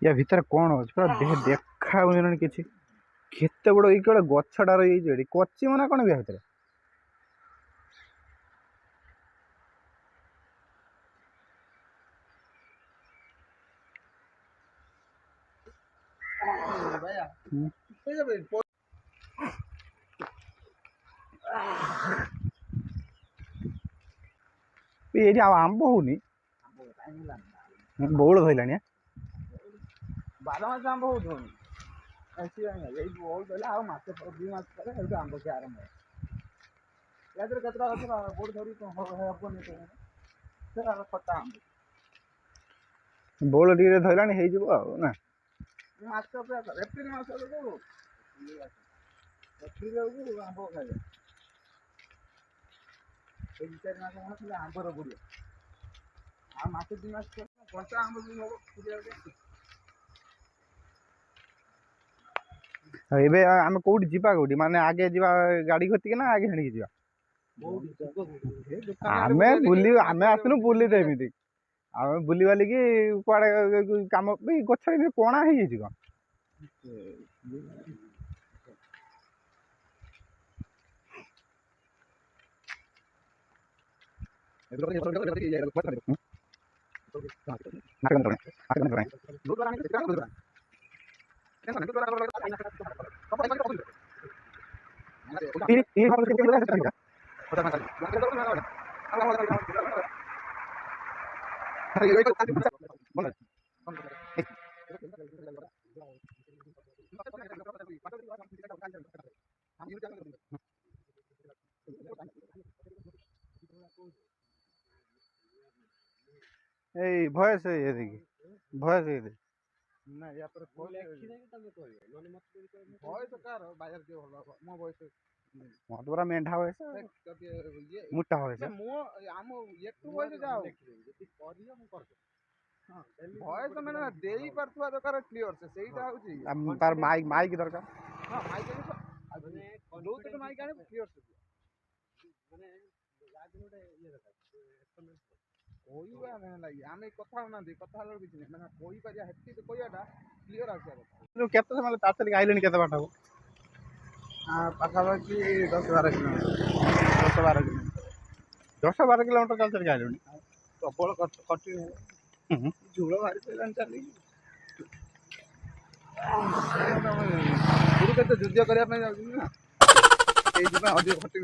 या भितर कौन अच्छे पूरा देह देखा किसी केते बड़ ये गोटे गछटा रही कच्ची मना कौन भी भितर ये आंब होनी बौल धरला 12 मास आंब हो ऐसी बौल धरला मस 2 मास पर आंब के आरंभ या कतरा बोर्ड धरी हेनी खटा आंब बौल टी धरला ना मास एप्रिल मास एप्रिल आंब खाए 4 मास आंबर बुढ़िया मस 2 मास कंचा आंब भी हम एबे आम कोठी जीवा कोठी माने आगे जीवा गाड़ी गति ना आगे हेणी जीवा आमे बुली आमे आसनु बुली दे एमिति आमे बुली वाली की कुआडे काम भी गछ रे कोणा हे जी को ए भय से ये देखी भय से ये ना या पर भय तो कार बाजार के होला मो भय मत बरा मेंढा होय मुट्टा होय से मो आम एकटू भय जाओ जति करियो मु कर हां भय तो मैंने देई परथुआ दरकार क्लियर से सेईटा होची तार माइक दरकार हां माइक माने दो तो माइक आने क्लियर से माने राजनोटे ये दरकार कोई बा ना लगी आमे कथा ना दे कथा हलो किछ नै माने कोई परिया हेती तो कोइयाटा क्लियर आछे जो केते समय तातली आइलेनी केते बाटा हो पाखा बाकी 10-12 किलोमीटर 10-12 किलोमीटर चल चल आइलेनी प्रबल कटी झूल बाहरी पड़ान चली गुरु के युद्ध करने ना अधिक खटी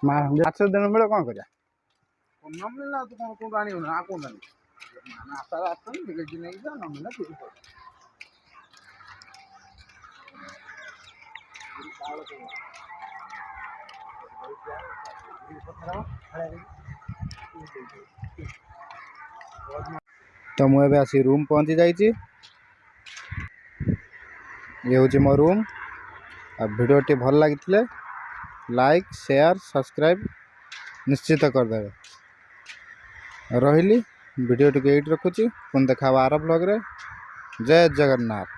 माछ दिन बेले कौन करिया न मिलना तो कौन कौन आनी ना कौन आनी माने आशा आसन बिगड़ नहीं जा न मिलना ठीक है तो मुझे आसी रूम पहुंची जाइए ये हूँ मो रूम आ वीडियो टी भल लगी लाइक शेयर सब्सक्राइब निश्चित करदे रही वीडियो टी एट रखुची पुणी देखा आर ब्लॉग रे जय जगन्नाथ।